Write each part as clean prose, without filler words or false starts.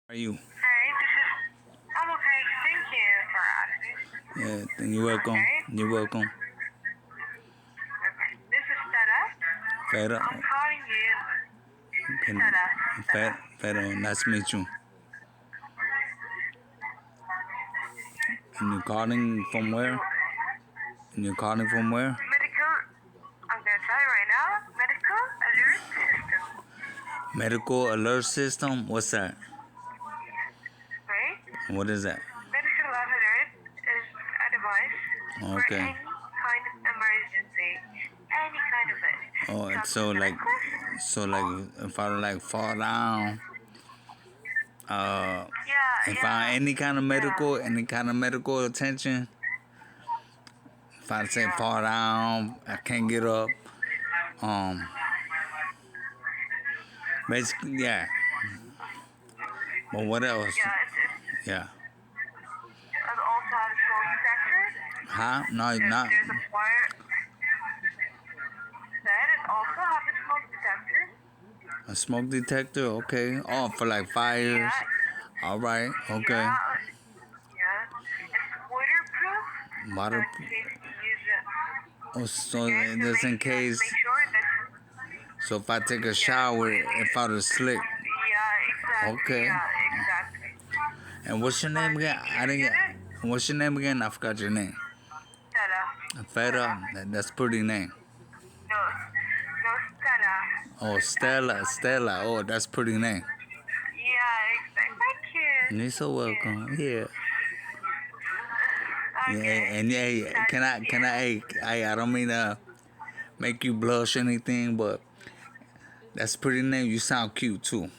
Are you? Hi, I'm okay. Thank you for asking. Yeah, you're welcome. Okay. You're welcome. Okay. This is Stella. Fera, I'm calling you. Stella. Stella. Fera, nice to meet you. And you're calling from where? And you're calling from where? Medical. I'm gonna tell you right now. Medical alert system. Medical alert system? What's that? Right? What is that? Medical alert is a device for Okay. any kind of emergency. Any kind of it. Oh, Comes so with a like, necklace. if I fall down, if I Yeah. any kind of medical attention, if I say Yeah. fall down, I can't get up. Um, basically, yeah. But what else? Yeah, Yeah. it also has a smoke detector. Huh? No, If not there's a fire, then it also has a smoke detector. a smoke detector. Okay. Oh, for like fires. Yeah, All right. Okay. yeah. It's waterproof, so Water. in case you use it, Oh, so okay, to just in make case. sure that, So if I take a yeah, shower, if I was slick. yeah, exactly, Okay. yeah, exactly. And what's your name again? I didn't Get get. it? What's your name again? I forgot your name. Stella. Feta. That's pretty name. No, no, Stella. Oh, Stella. Stella. Oh, that's pretty name. Yeah, exactly. Thank you. You're so welcome. Yeah. Yeah. Okay. And yeah. That's Hey, I don't mean to make you blush or anything, but that's pretty name. You sound cute too. Oh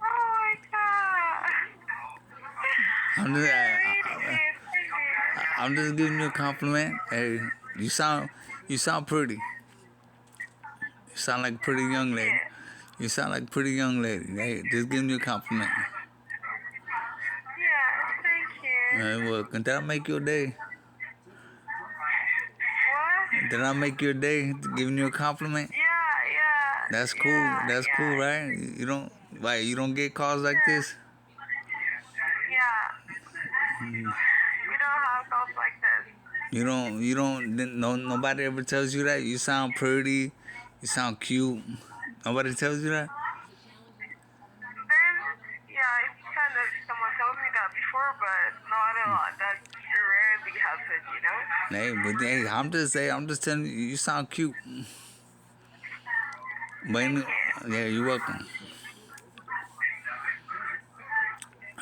my god. I'm just, You're I, really good. Thank I'm just giving you a compliment. Hey, you sound pretty. You sound like a pretty young lady. you. You sound like a pretty young lady. Hey, just giving you a compliment. Yeah, thank you. Well, did I make your day? What? Did I make your day giving you a compliment? That's cool. That's cool, Yeah. right? You don't get calls like this. Yeah. We don't have calls like this. Nobody ever tells you that. You sound pretty. You sound cute. Nobody tells you that. Then, yeah, it's kind of someone told me that before, but not a lot. That rarely happens, you know? Hey, but hey, I'm just telling you, you sound cute. But Thank you. yeah, you're welcome.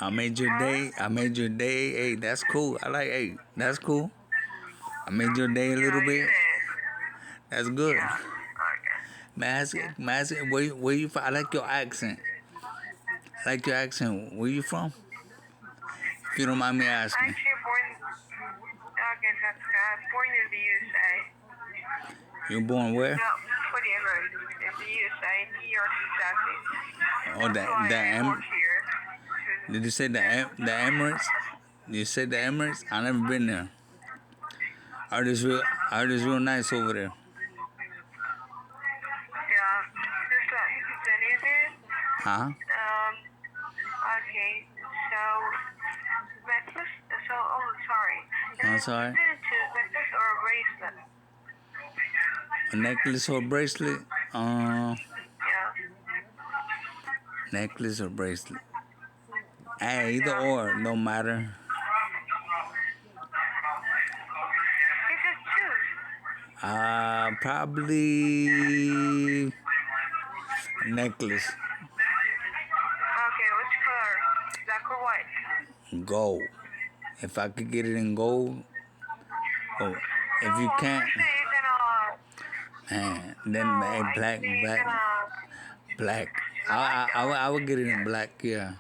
I made your What? day. I made your day. Hey, that's cool. Hey, that's cool. I made your day a little Yeah, you bit. did. That's good. Yeah. Okay. Yeah. Where you from? I like your accent. I like your accent. Where you from? If you don't mind me asking. Actually, okay, that's born in the USA. You born where? No, pretty much in the USA, New York, exactly. Oh, That's why I work here. did you say the Emirates? You said the Emirates? I never been there. I heard it's real nice over there. Yeah, just let me continue this. Huh? Okay, so necklace. So, oh, sorry. I'm sorry. To necklace or a bracelet? A necklace or bracelet? Yeah. Necklace or bracelet? Hey, either Yeah. or, no matter. You just choose. Probably necklace. Okay, which color? Black or white? Gold. If I could get it in gold, oh, if you can't, Unfortunately, you man, then No, hey, I black, think black, black. I would get it in black, yeah.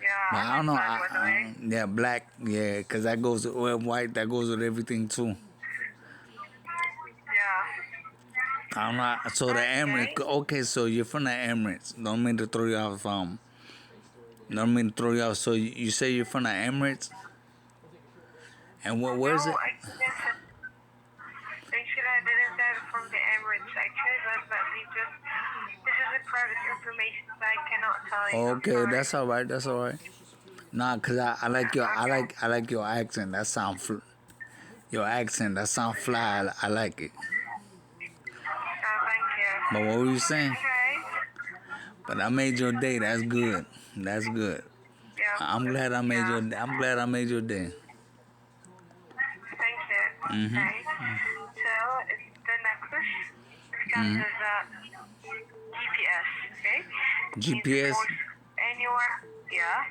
Yeah, But I don't I'm know. black, by the way. Yeah, black, yeah, because that goes with white. That goes with everything too. Yeah. I don't know. So the Emirates. Okay. Okay, so you're from the Emirates. Don't mean to throw you off. Don't mean to throw you off. So you say you're from the Emirates, and where is No, it? I didn't say. Actually, I didn't say from the Emirates. Actually, but let me just. This is a private information, so I cannot tell you. I'm Okay, sorry. that's all right. That's all right. Nah, cause I like your I like your accent. That sound your accent. That sound fly. I like it. Thank you. But what were you saying? Okay. But I made your day. That's good. That's good. Yeah. I'm glad I made Yeah. I'm glad I made your day. Thank you. Mhm. Okay. So it's the necklace. It comes as a GPS. Okay. GPS? It works anywhere. Yeah.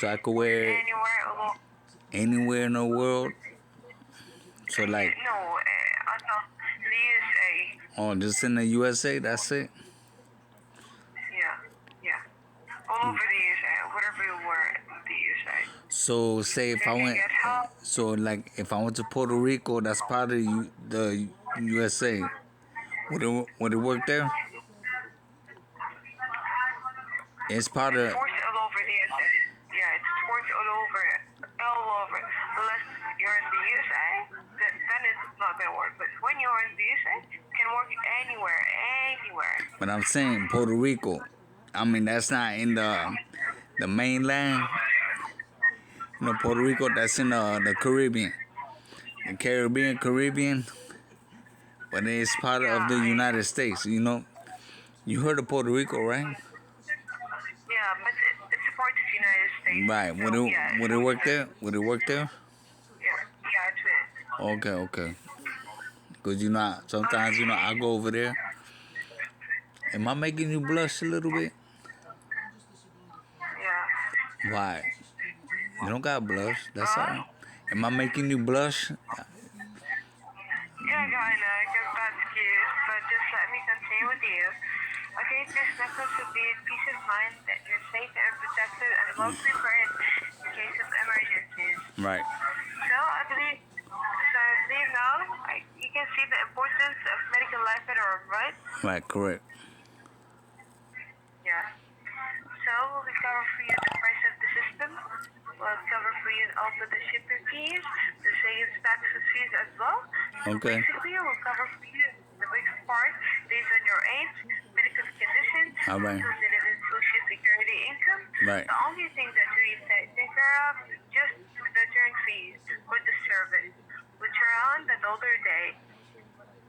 So I could wear it Anywhere along. anywhere in the world. So like, No. Also, the USA. oh, just in the USA. That's it. Yeah. Yeah. All over the USA. Whatever you wear in the USA. So say if I You can went, get help. so like if I went to Puerto Rico, that's part of the USA. Would it work there? It's part of. Sports all over the USA. Yeah, it's sports all over. All over. Unless you're in the USA, then it's not going to work. But when you're in the USA, it can work anywhere. Anywhere. But I'm saying Puerto Rico. I mean that's not in the mainland. You know, Puerto Rico. That's in the Caribbean. The Caribbean. But it's part of the United States. You know, you heard of Puerto Rico, right? Yeah, but it's a part of the United States. Right. So, Would it work there? Would it work there? Yeah, it's it. Okay. Cause sometimes I go over there. Am I making you blush a little bit? Yeah. Why? You don't got blush. That's all right. Am I making you blush? Yeah, kinda, because that's cute. But just let me continue with you. Okay, this necklace will be a peace of mind that you're safe and protected and well prepared in case of emergencies. Right. So I believe now you can see the importance of medical life at home, right? Right. Correct. Yeah. So we'll cover for you the price of the system. We'll cover for you also the shipping fees, the sales taxes fees as well. Okay. Basically, we'll cover for you the biggest part based on your age, medical condition, All right. inclusive social security income. Right. The only thing that we take care of is just the return fees for the service, which are on the dollar a day.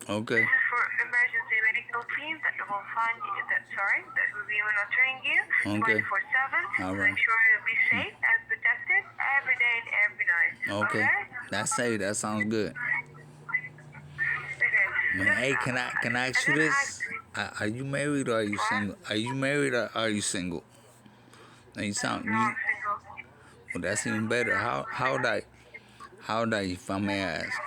Okay. This is for emergency medical teams that will find you, that will be monitoring you Okay. 24/7 All to right. ensure you'll be safe and protected every day and every night. Okay. Okay? That's safe. That sounds good. Okay. Man, hey, can I ask you this? Are you married or are you single? Are you married or are you single? Now you sound. No, I'm single. Well, that's even better. How old are you, if I may ask? 25.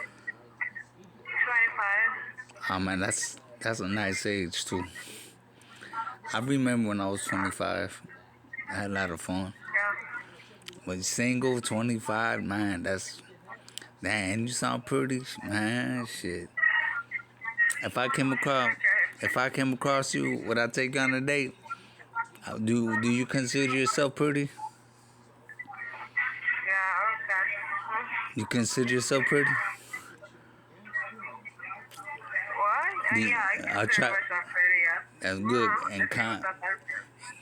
Oh man, that's a nice age too. I remember when I was 25. I had a lot of fun. Yeah. But single, 25, man, damn, you sound pretty, man, shit. If I came across you, would I take you on a date? Do you consider yourself pretty? Yeah, okay. You consider yourself pretty? What? Yeah, I I'll try- consider myself pretty, yeah. That's good. And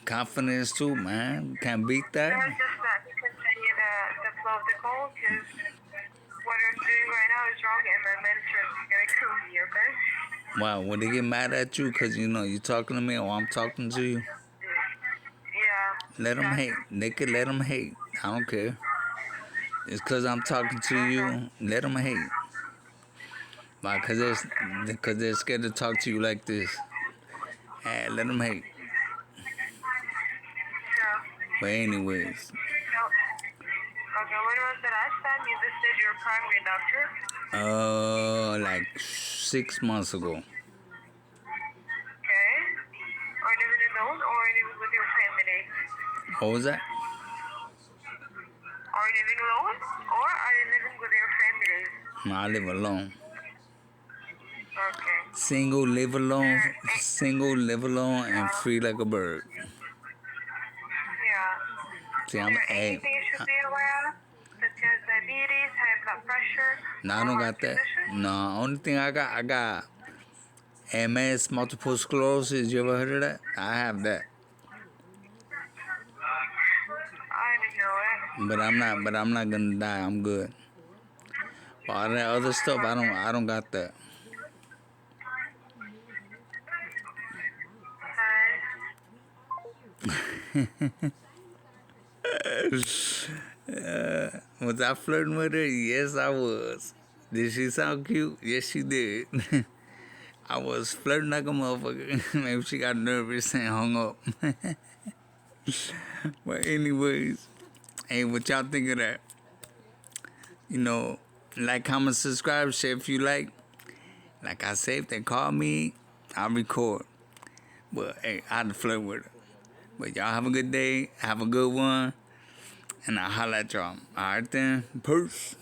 confidence too, man. Can't beat that. There's just that to continue the flow of the call, because what I'm doing right now is wrong, and my manager is going to kill me, okay? Wow, when they get mad at you because, you're talking to me or I'm talking to you, Yeah. let them hate. They could let them hate. I don't care. It's because I'm talking to you, let them hate. Why? Because they're scared to talk to you like this. Hey, let them hate. Yeah. But anyways, So, okay, when was the last time you visited your primary doctor? like 6 months ago. Okay. Are you living alone or are you living with your family? What was that? Are you living alone or are you living with your family? No, I live alone. Okay. Single, live alone, and free like a bird. Yeah. See, Is there anything you should be aware of? Such as diabetes, high blood pressure? No, I don't got that. No, only thing I got MS, multiple sclerosis. You ever heard of that? I have that, I didn't know it. but I'm not gonna die. I'm good. But all that other stuff, I don't got that. Was I flirting with her? Yes, I was. Did she sound cute? Yes, she did. I was flirting like a motherfucker. Maybe she got nervous and hung up. But anyways, hey, what y'all think of that? You know, like, comment, subscribe, share if you like. Like I said, if they call me, I'll record. But hey, I had to flirt with her. But y'all have a good day. Have a good one. And I'll holla at y'all. All right then. Peace.